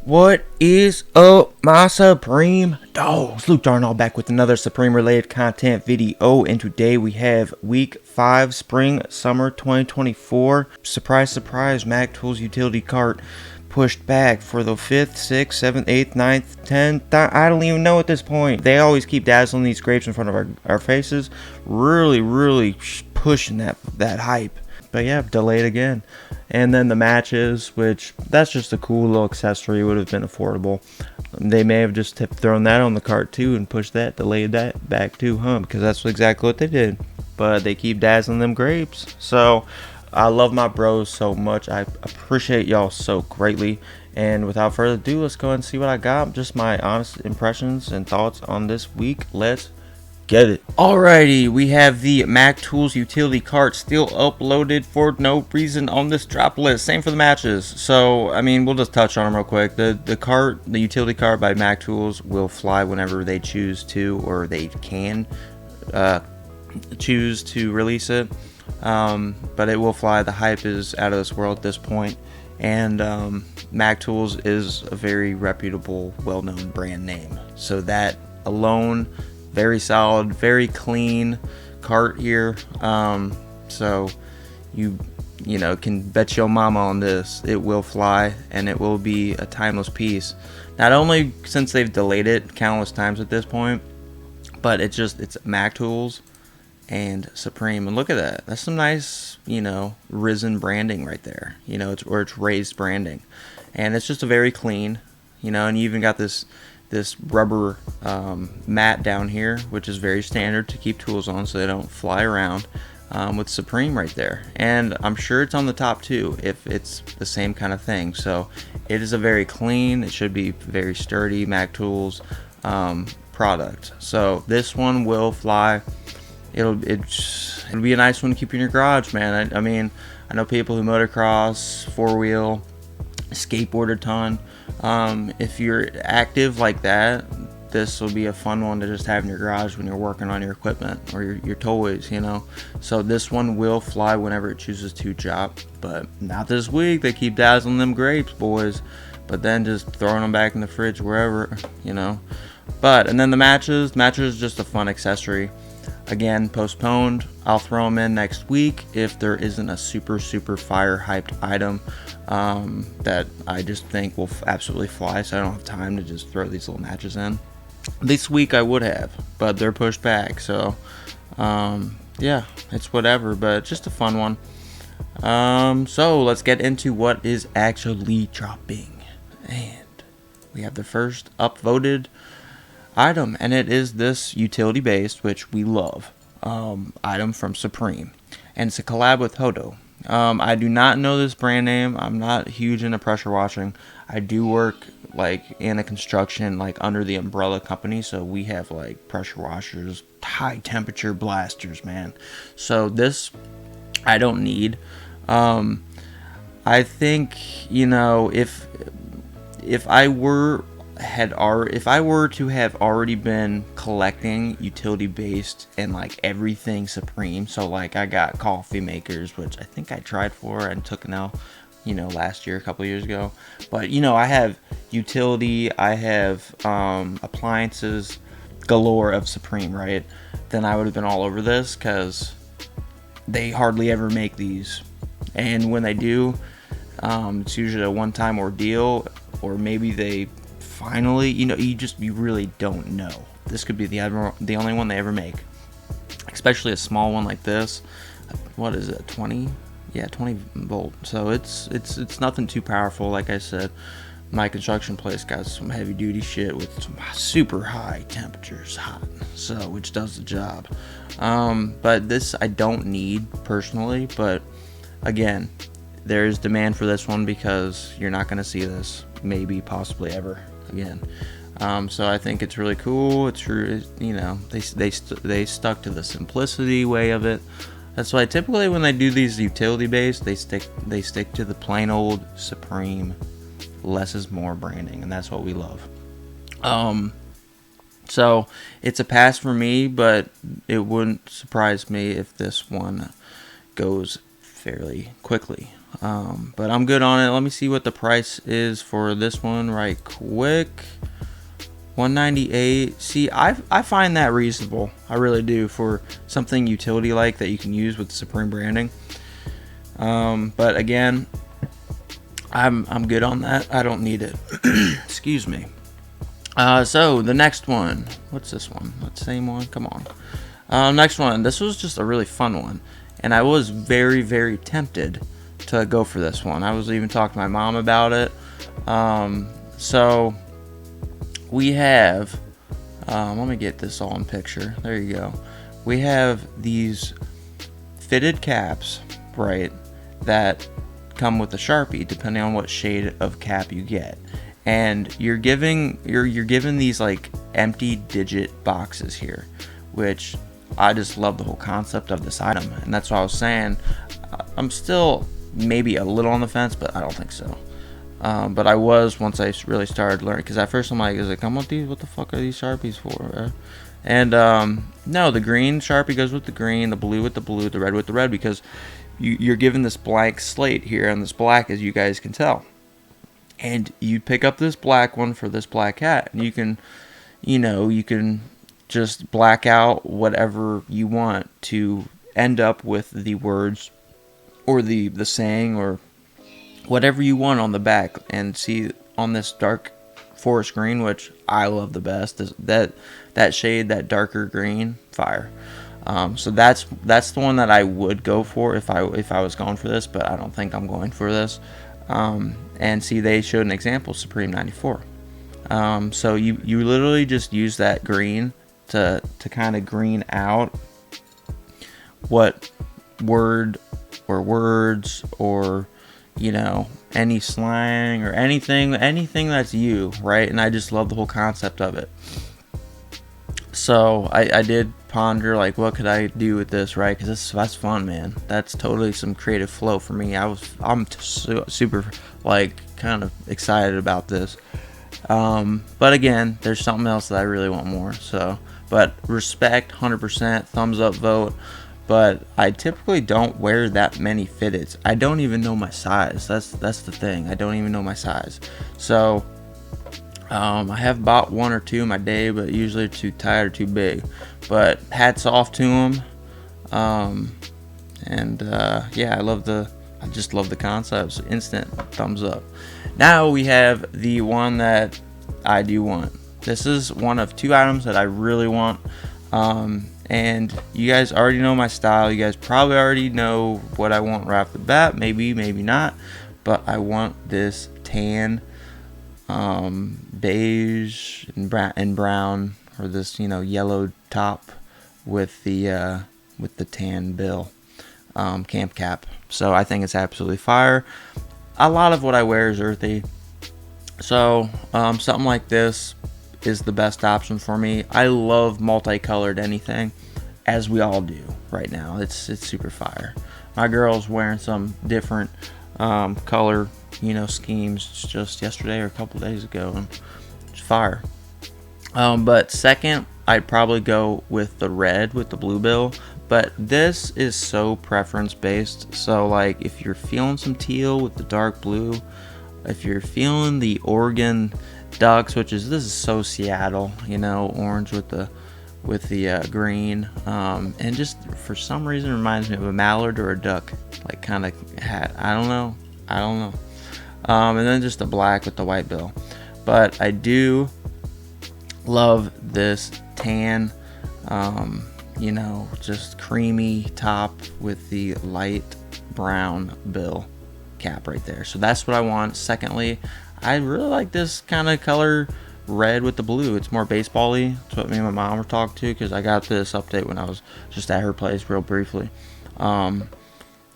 What is up, my Supreme dogs? Luke Darnall back with another Supreme related content video, and today we have week 5 spring summer 2024. Surprise surprise, Mac Tools utility cart pushed back for the 5th, 6th, 7th, 8th, 9th, 10th. I don't even know at this point. They always keep dazzling these grapes in front of our faces, really pushing that hype. But yeah, delayed again. And then the matches, which that's just a cool little accessory, would have been affordable. They may have just thrown that on the cart too and pushed that, delayed that back too, because that's exactly what they did. But they keep dazzling them grapes. So I love my bros so much. I appreciate y'all so greatly. And without further ado, let's go ahead and see what I got. Just my honest impressions and thoughts on this week. Let's get it. Alrighty, we have the Mac Tools utility cart still uploaded for no reason on this drop list. Same for the matches. So, I mean, we'll just touch on them real quick. The utility cart by Mac Tools will fly whenever they choose to, or they can choose to release it. But it will fly. The hype is out of this world at this point. And Mac Tools is a very reputable, well-known brand name. So that alone, very solid, very clean cart here. So you know, can bet your mama on this. It will fly, and it will be a timeless piece. Not only since they've delayed it countless times at this point, but it's Mac Tools and Supreme. And look at that. That's some nice, risen branding right there. It's raised branding. And it's just a very clean, and you even got this rubber mat down here, which is very standard to keep tools on so they don't fly around, with Supreme right there. And I'm sure it's on the top too if it's the same kind of thing. So it is a very clean, it should be very sturdy Mac Tools product. So this one will fly. It'll be a nice one to keep in your garage, man. I mean, I know people who motocross, 4-wheel, skateboard a ton. If you're active like that, this will be a fun one to just have in your garage when you're working on your equipment or your toys, So this one will fly whenever it chooses to drop, but not this week. They keep dazzling them grapes, boys, but then just throwing them back in the fridge wherever, and then the matches is just a fun accessory. Again, postponed. I'll throw them in next week if there isn't a super fire hyped item that I just think will absolutely fly, so I don't have time to just throw these little matches in. This week I would have, but they're pushed back, so yeah, it's whatever, but just a fun one. So let's get into what is actually dropping. And we have the first upvoted item, and it is this utility based, which we love, item from Supreme, and it's a collab with Hodo. I do not know this brand name. I'm not huge into pressure washing. I do work in a construction, under the umbrella company, so we have pressure washers, high temperature blasters, man. So this I don't need. I think, if I were to have already been collecting utility based and everything Supreme, so I got coffee makers, which I think I tried for and took an L, last year, a couple years ago. But I have utility, I have appliances galore of Supreme, right? Then I would have been all over this, because they hardly ever make these, and when they do, it's usually a one-time ordeal, or maybe they finally, you really don't know. This could be the only one they ever make, especially a small one like this. What is it, 20? Yeah, 20 volt. So it's nothing too powerful. Like I said, my construction place got some heavy duty shit with some super high temperatures, so which does the job. But this I don't need personally, but again, there's demand for this one because you're not going to see this maybe possibly ever again. So I think it's really cool. It's true, they stuck to the simplicity way of it. That's why typically when they do these utility based, they stick to the plain old Supreme less is more branding, and that's what we love. So it's a pass for me, but it wouldn't surprise me if this one goes fairly quickly. But I'm good on it. Let me see what the price is for this one right quick. $198. See, I find that reasonable. I really do, for something utility like that you can use with Supreme branding. But again, I'm good on that. I don't need it. Excuse me. So the next one. What's this one? That same one? Come on. Next one. This was just a really fun one, and I was very, very tempted to go for this one. I was even talking to my mom about it. So we have, let me get this all in picture. There you go. We have these fitted caps, right, that come with a Sharpie depending on what shade of cap you get. And you're given these like empty digit boxes here, which I just love the whole concept of this item. And that's what I was saying. I'm still maybe a little on the fence, but I don't think so. But I was once I really started learning, because at first I'm like, is it come with these? What the fuck are these Sharpies for? And no, the green Sharpie goes with the green, the blue with the blue, the red with the red, because you're given this blank slate here and this black, as you guys can tell. And you pick up this black one for this black hat, and you can just black out whatever you want to end up with the words or the saying or whatever you want on the back. And see, on this dark forest green, which I love the best, is that shade, that darker green, fire. So that's the one that I would go for if I was going for this, but I don't think I'm going for this. And see, they showed an example, Supreme 94. So you literally just use that green to kind of green out what word or words or any slang or anything that's you, right? And I just love the whole concept of it. So I did ponder, like, what could I do with this, right? Because that's fun, man. That's totally some creative flow for me. I'm super, like, kind of excited about this. But again, there's something else that I really want more. So, but respect, 100%, thumbs up vote. But I typically don't wear that many fitteds. I don't even know my size. That's the thing. I don't even know my size. So I have bought one or two in my day, but usually they're too tight or too big. But hats off to them. Yeah, I just love the concepts. Instant thumbs up. Now we have the one that I do want. This is one of two items that I really want. And you guys already know my style. You guys probably already know what I want right off the bat. Maybe not. But I want this tan, beige and brown, or this yellow top with the tan bill, camp cap. So I think it's absolutely fire. A lot of what I wear is earthy. So something like this is the best option for me. I love multicolored anything, as we all do right now. It's super fire. My girl's wearing some different color schemes just yesterday or a couple days ago, and it's fire. But second, I'd probably go with the red with the blue bill, but this is so preference based. So like, if you're feeling some teal with the dark blue, if you're feeling the Oregon Ducks, this is so Seattle, orange with the green, and just for some reason reminds me of a mallard or a duck, like kind of hat. I don't know. And then just the black with the white bill. But I do love this tan, just creamy top with the light brown bill cap right there. So that's what I want. Secondly, I really like this kind of color, red with the blue. It's more baseball-y. That's what me and my mom were talking to, because I got this update when I was just at her place real briefly. So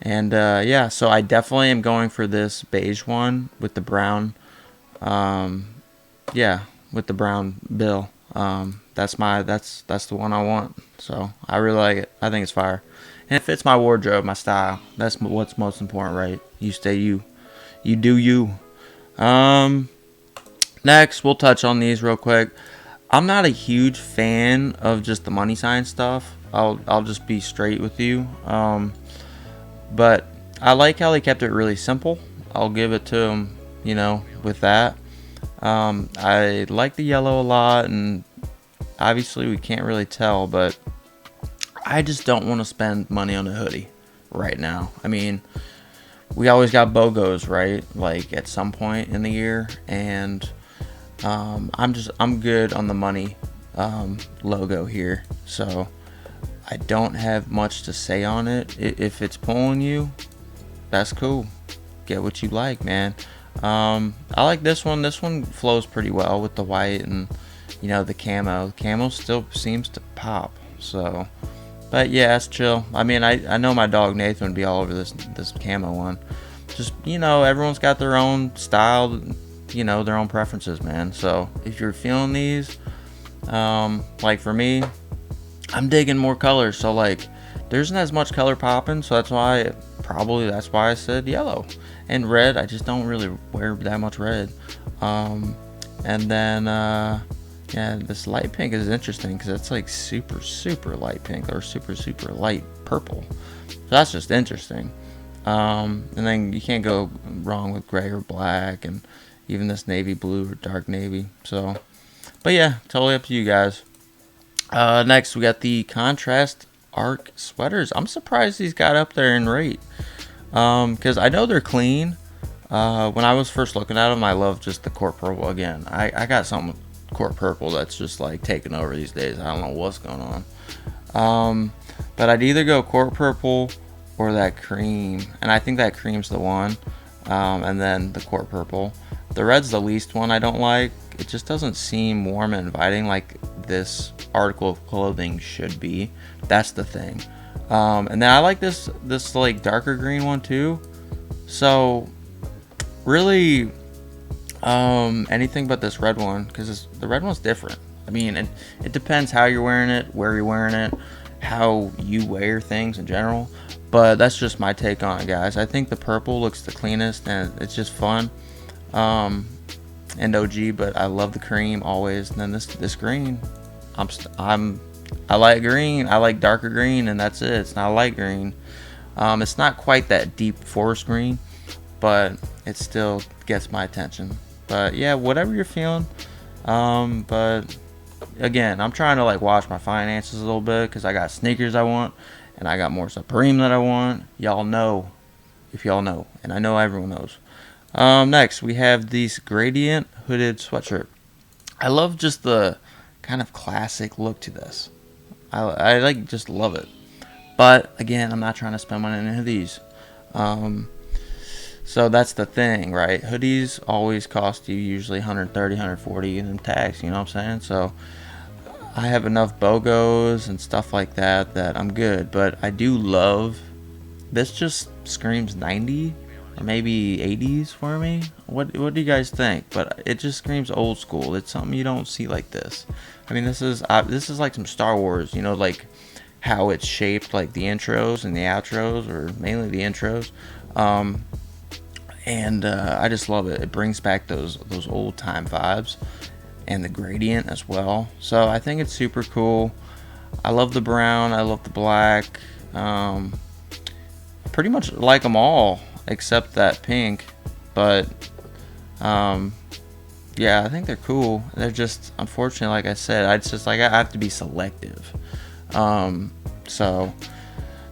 I definitely am going for this beige one with the brown, with the brown bill. That's the one I want. So I really like it. I think it's fire, and it fits my wardrobe, my style. That's what's most important, right? You stay you do you. Next, we'll touch on these real quick. I'm not a huge fan of just the money sign stuff. I'll just be straight with you. But I like how they kept it really simple. I'll give it to them, with that. I like the yellow a lot, and obviously we can't really tell, but I just don't want to spend money on a hoodie right now. I mean, we always got BOGOs, right? Like at some point in the year, and I'm good on the money logo here, so I don't have much to say on it. If it's pulling you, that's cool. Get what you like, man. I like this one. This one flows pretty well with the white and the camo. The camo still seems to pop. So, but yeah, it's chill. I mean, I know my dog Nathan would be all over this camo one. Just everyone's got their own style, their own preferences, man. So if you're feeling these, like for me, I'm digging more colors. So like, there isn't as much color popping. So that's why I said yellow and red. I just don't really wear that much red. And then yeah, this light pink is interesting because it's like super super light pink or super super light purple. So that's just interesting. And then you can't go wrong with gray or black, and even this navy blue or dark navy. So, but yeah, totally up to you guys. Next we got the contrast arc sweaters. I'm surprised these got up there in rate, because I know they're clean. When I was first looking at them, I love just the court purple. Again, I got something court purple that's just like taking over these days. I don't know what's going on. But I'd either go court purple or that cream, and I think that cream's the one. And then the court purple. The red's the least one I don't like. It just doesn't seem warm and inviting like this article of clothing should be. That's the thing. And then I like this like darker green one too. So really, anything but this red one, because the red one's different. I mean, it depends how you're wearing it, where you're wearing it, how you wear things in general. But that's just my take on it, guys. I think the purple looks the cleanest, and it's just fun. And OG, but I love the cream always. And then this green, I like green. I like darker green, and that's it. It's not light green. It's not quite that deep forest green, but it still gets my attention. But yeah, whatever you're feeling. But again, I'm trying to like watch my finances a little bit because I got sneakers I want, and I got more Supreme that I want. Y'all know, if y'all know, and I know everyone knows. Next, we have this gradient hooded sweatshirt. I love just the kind of classic look to this. I like just love it. But again, I'm not trying to spend money on any of these. So that's the thing, right? Hoodies always cost you usually 130, 140 in tax, you know what I'm saying? So I have enough BOGOs and stuff like that I'm good. But I do love, this just screams 90 or maybe 80s for me. What do you guys think? But it just screams old school. It's something you don't see like this. I mean, this is like some Star Wars, like how it's shaped, like the intros and the outros, or mainly the intros. And I just love it. It brings back those old time vibes, and the gradient as well. So I think it's super cool. I love the brown. I love the black. Pretty much like them all except that pink. But yeah, I think they're cool. They're just, unfortunately, like I said, I have to be selective. So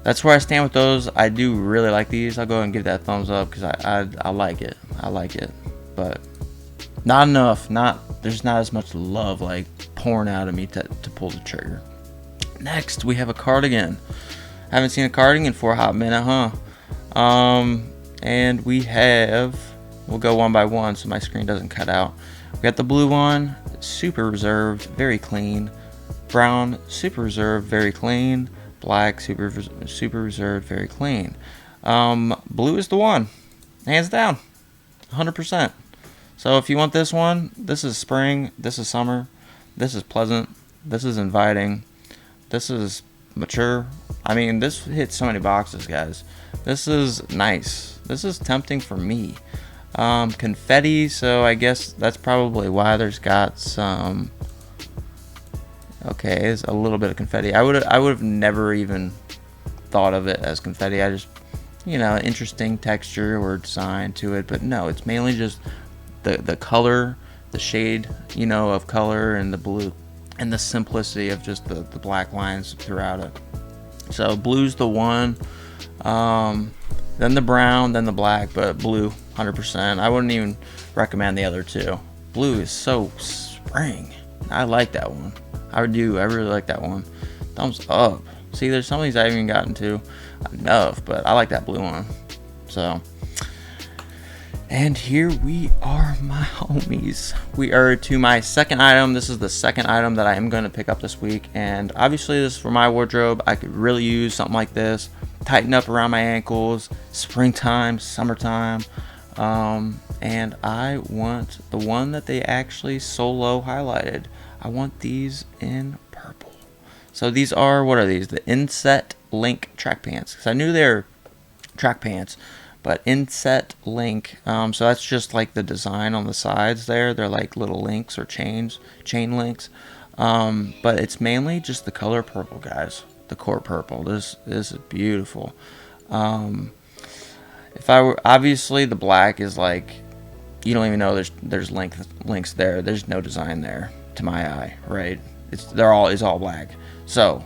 that's where I stand with those. I do really like these. I'll go ahead and give that a thumbs up because I like it. I like it, but not enough. There's not as much love like pouring out of me to pull the trigger. Next, we have a cardigan. I haven't seen a cardigan for a hot minute, huh? And we'll go one by one so my screen doesn't cut out. We got the blue one, super reserved, very clean. Brown, super reserved, very clean. Black, super reserved, very clean. Blue is the one, hands down, 100%. So if you want this one, this is spring, this is summer, this is pleasant, this is inviting, this is mature. I mean, this hits so many boxes, guys. This is nice. This is tempting for me. Confetti, so I guess that's probably why there's got some. Okay, it's a little bit of confetti. I would have never even thought of it as confetti. I just interesting texture or design to it. But no, it's mainly just the color, the shade, of color, and the blue, and the simplicity of just the black lines throughout it. So blue's the one, then the brown, then the black, but blue 100%. I wouldn't even recommend the other two. Blue is so spring. I like that one. I do. I really like that one. Thumbs up. See, there's some of these I haven't even gotten to enough, but I like that blue one. So, and here we are, my homies. We are to my second item. This is the second item that I am going to pick up this week. And obviously this is for my wardrobe. I could really use something like this. Tighten up around my ankles. Springtime, summertime. And I want the one that they actually solo highlighted. I want these in purple. So these are, what are these? The Inset Link track pants. Because I knew they were track pants, but Inset Link. So that's just like the design on the sides there. They're like little links or chain links. But it's mainly just the color purple, guys. The core purple. This is beautiful. If I were, obviously the black is like, you don't even know there's links there. There's no design there to my eye, right? It's all black. So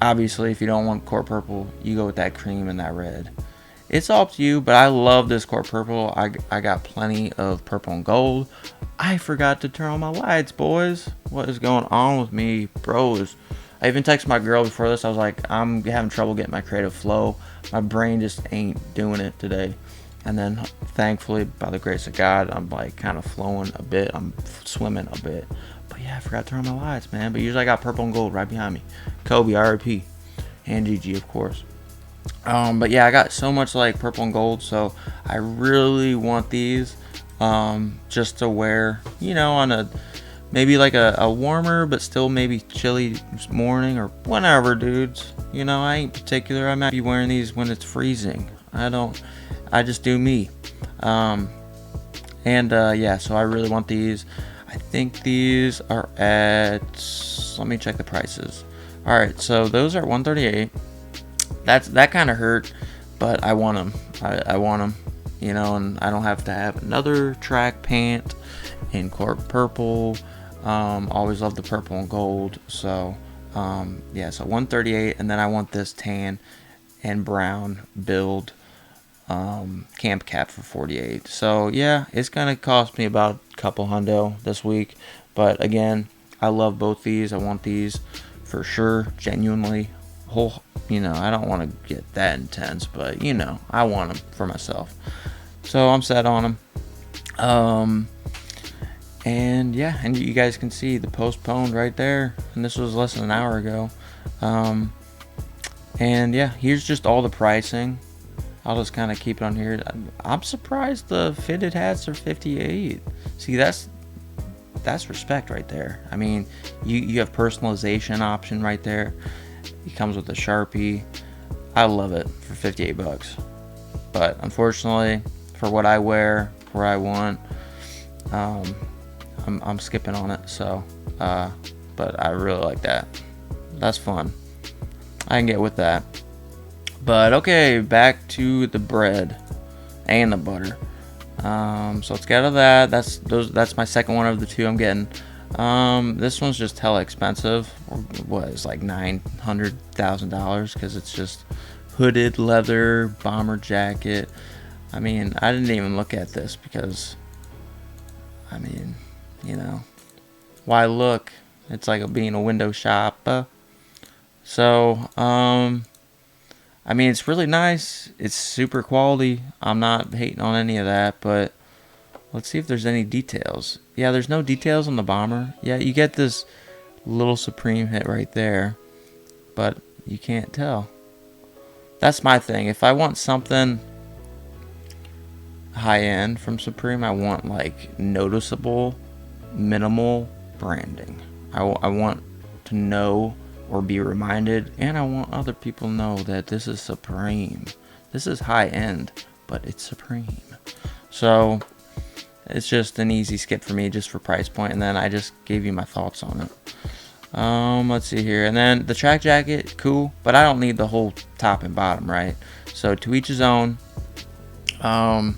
obviously if you don't want core purple, you go with that cream and that red. It's all up to you, but I love this core purple. I got plenty of purple and gold. I forgot to turn on my lights, boys. What is going on with me, bros? I even texted my girl before this. I was like, I'm having trouble getting my creative flow. My brain just ain't doing it today. And then thankfully, by the grace of God, I'm like kind of flowing a bit. I'm swimming a bit. But yeah, I forgot to turn on my lights, man. But usually I got purple and gold right behind me. Kobe, RIP. And GG, of course. But yeah, I got so much like purple and gold. So I really want these just to wear, on a maybe like a warmer but still maybe chilly morning or whenever, dudes. I ain't particular. I might be wearing these when it's freezing. I just do me. Yeah, so I really want these. I think these are at, let me check the prices. All right, so those are $138. That kind of hurt, but I want them. I want them, and I don't have to have another track pant in core purple. Always love the purple and gold. So yeah, so $138, and then I want this tan and brown build camp cap for $48. So yeah, it's gonna cost me about a couple hundo this week, but again, I love both these. I want these for sure, genuinely. I don't want to get that intense, but I want them for myself, so I'm set on them. And yeah, and you guys can see the postponed right there, and this was less than an hour ago. And yeah, here's just all the pricing. I'll just kind of keep it on here. I'm surprised the fitted hats are $58. See, that's respect right there. I mean, you have personalization option right there. It comes with a Sharpie. I love it for $58. But unfortunately, for what I wear, where I want, I'm skipping on it. So, but I really like that. That's fun. I can get with that. But okay, back to the bread and the butter. So let's get out of that. That's my second one of the two I'm getting. This one's just hella expensive. What is like $900,000 because it's just hooded leather bomber jacket. I mean, I didn't even look at this because, I mean, why look? It's like being a window shopper. So, I mean, it's really nice. It's super quality. I'm not hating on any of that, but let's see if there's any details. Yeah, there's no details on the bomber. Yeah, you get this little Supreme hit right there, but you can't tell. That's my thing. If I want something high-end from Supreme, I want like noticeable, minimal branding. I want to know or be reminded, and I want other people to know that this is Supreme. This is high-end, but it's Supreme. So it's just an easy skip for me, just for price point, and then I just gave you my thoughts on it. Let's see here, and then the track jacket, cool, but I don't need the whole top and bottom, right? So to each his own. I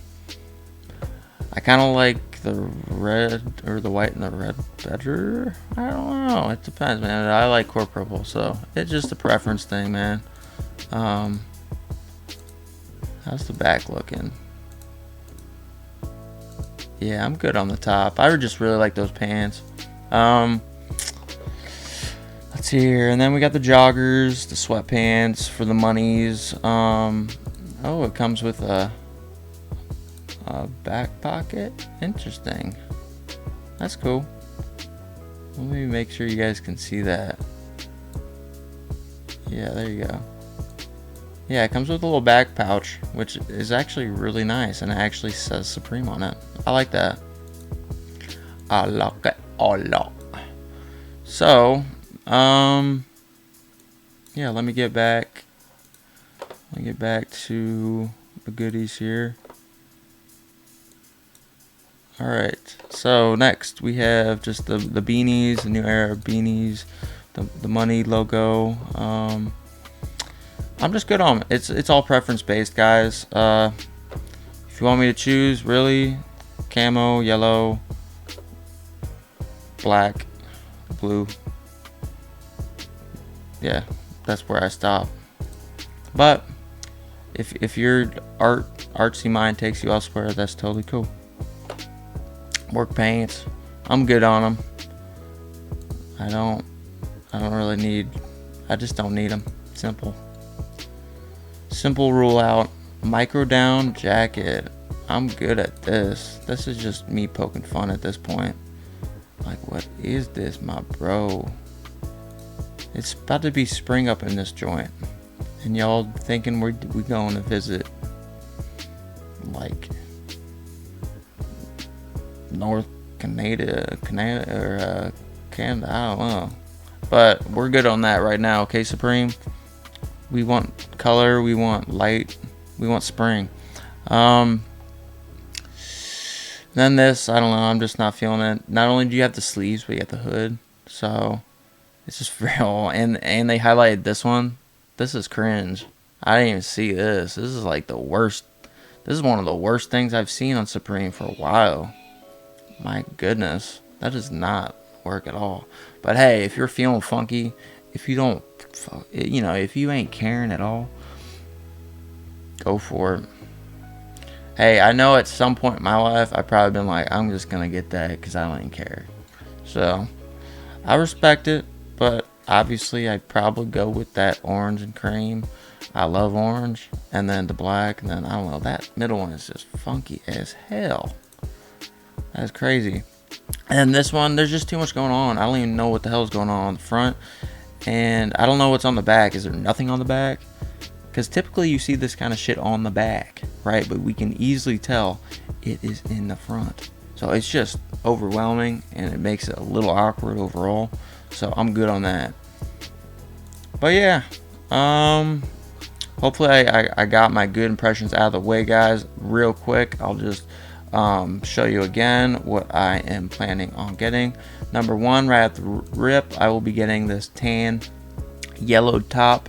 kind of like the red or the white and the red better. I don't know. It depends, man. I like core purple, so it's just a preference thing, man. How's the back looking? Yeah, I'm good on the top. I just really like those pants. Let's see here. And then we got the joggers, the sweatpants for the monies. Oh, it comes with a back pocket. Interesting. That's cool. Let me make sure you guys can see that. Yeah, there you go. Yeah, it comes with a little back pouch, which is actually really nice, and it actually says Supreme on it. I like that. I like it a lot. So, yeah, let me get back to the goodies here. Alright, so next we have just the beanies, the New Era beanies, the money logo. I'm just good on it. It's all preference based, guys. If you want me to choose, really, camo, yellow, black, blue. Yeah, that's where I stop. But if your artsy mind takes you elsewhere, that's totally cool. Work paints, I'm good on them. I don't really need. I just don't need them. Simple rule out. Micro down jacket. I'm good at this. This is just me poking fun at this point. Like, what is this, my bro? It's about to be spring up in this joint, and y'all thinking we going to visit like North Canada or Canada. I don't know, but we're good on that right now. Okay, Supreme. We want color. We want light. We want spring. Then this, I don't know. I'm just not feeling it. Not only do you have the sleeves, but you have the hood. So it's just real. And they highlighted this one. This is cringe. I didn't even see this. This is like the worst. This is one of the worst things I've seen on Supreme for a while. My goodness, that does not work at all. But hey, if you're feeling funky, if you don't, if you ain't caring at all, go for it. Hey, I know at some point in my life I've probably been like, I'm just gonna get that because I don't even care. So I respect it, but obviously I'd probably go with that orange and cream. I love orange, and then the black, and then I don't know, that middle one is just funky as hell. That's crazy. And this one, there's just too much going on. I don't even know what the hell is going on the front, and I don't know what's on the back. Is there nothing on the back? Because typically you see this kind of shit on the back, right? But we can easily tell it is in the front. So it's just overwhelming, and it makes it a little awkward overall. So I'm good on that. But yeah, hopefully I got my good impressions out of the way, guys. Real quick, I'll just show you again what I am planning on getting. Number one, right at the rip, I will be getting this tan yellow top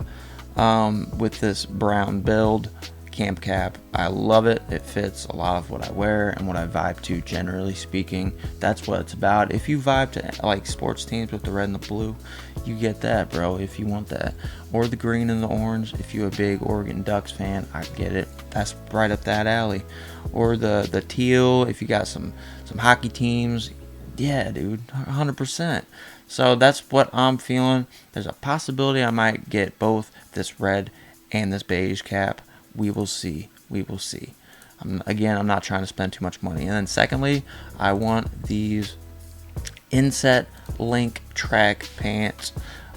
with this brown build camp cap. I love it. It fits a lot of what I wear and what I vibe to, generally speaking. That's what it's about. If you vibe to like sports teams with the red and the blue, you get that, bro, if you want that. Or the green and the orange. If you're a big Oregon Ducks fan, I get it. That's right up that alley. Or the teal, if you got some hockey teams. Yeah, dude, 100%. So that's what I'm feeling. There's a possibility I might get both this red and this beige cap. We will see. We will see. I'm not trying to spend too much money. And then secondly, I want these inset link track pants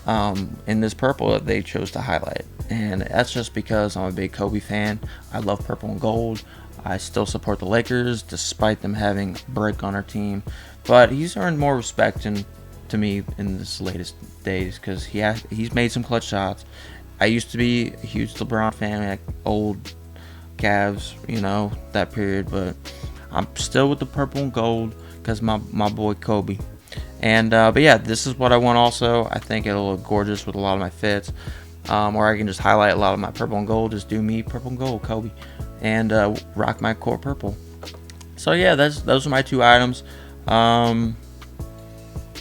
in this purple that they chose to highlight. And that's just because I'm a big Kobe fan. I love purple and gold. I still support the Lakers despite them having Brick on our team. But he's earned more respect to me in this latest days because he's made some clutch shots. I used to be a huge LeBron fan, like old Cavs, that period, but I'm still with the purple and gold because my boy Kobe. And but yeah, this is what I want also. I think it'll look gorgeous with a lot of my fits. or I can just highlight a lot of my purple and gold. Just do me purple and gold, Kobe, and rock my core purple. So yeah, those are my 2 items.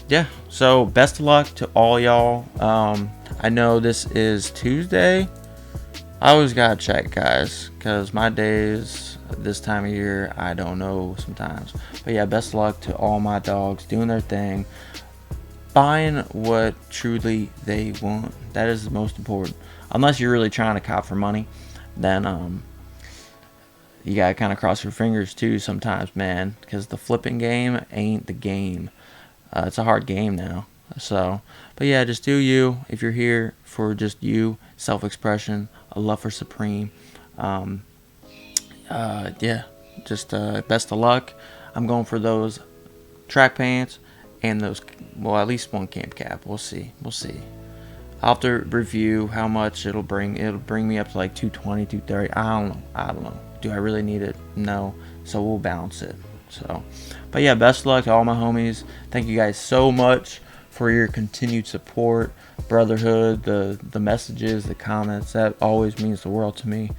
Yeah, so best of luck to all y'all. I know this is Tuesday. I always gotta check, guys, because my days this time of year, I don't know sometimes. But yeah, best of luck to all my dogs doing their thing, buying what truly they want. That is the most important. Unless you're really trying to cop for money, then you gotta kind of cross your fingers too sometimes, man, because the flipping game ain't the game. It's a hard game now. So, but yeah, just do you. If you're here for just you, self-expression, a love for Supreme, yeah, just best of luck. I'm going for those track pants and those, well, at least one camp cap. We'll see. I'll have to review how much it'll bring. It'll bring me up to like 220, 230. I don't know. Do I really need it? No. So we'll balance it. So, but yeah, best of luck to all my homies. Thank you guys so much for your continued support, brotherhood, the messages, the comments. That always means the world to me.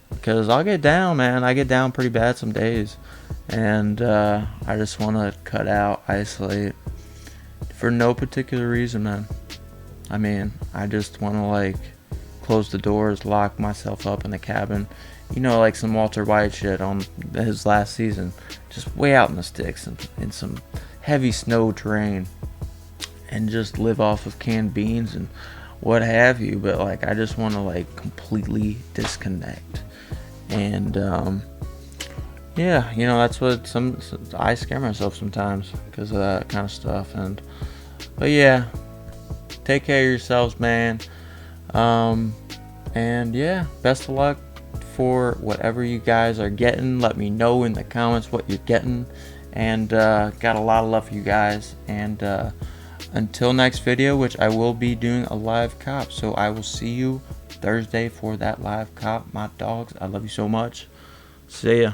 Because I'll get down, man. I get down pretty bad some days, and I just want to cut out, isolate, for no particular reason, man. I mean, I just want to like close the doors, lock myself up in the cabin. You know, like some Walter White shit on his last season. Just way out in the sticks in some heavy snow terrain, and just live off of canned beans and what have you. But like, I just want to like completely disconnect. And yeah, you know, that's what I scare myself sometimes because of that kind of stuff. But yeah, take care of yourselves, man. And yeah, best of luck for whatever you guys are getting. Let me know in the comments what you're getting, and got a lot of love for you guys. And until next video, which I will be doing a live cop, so I will see you Thursday for that live cop. My dogs, I love you so much. See ya.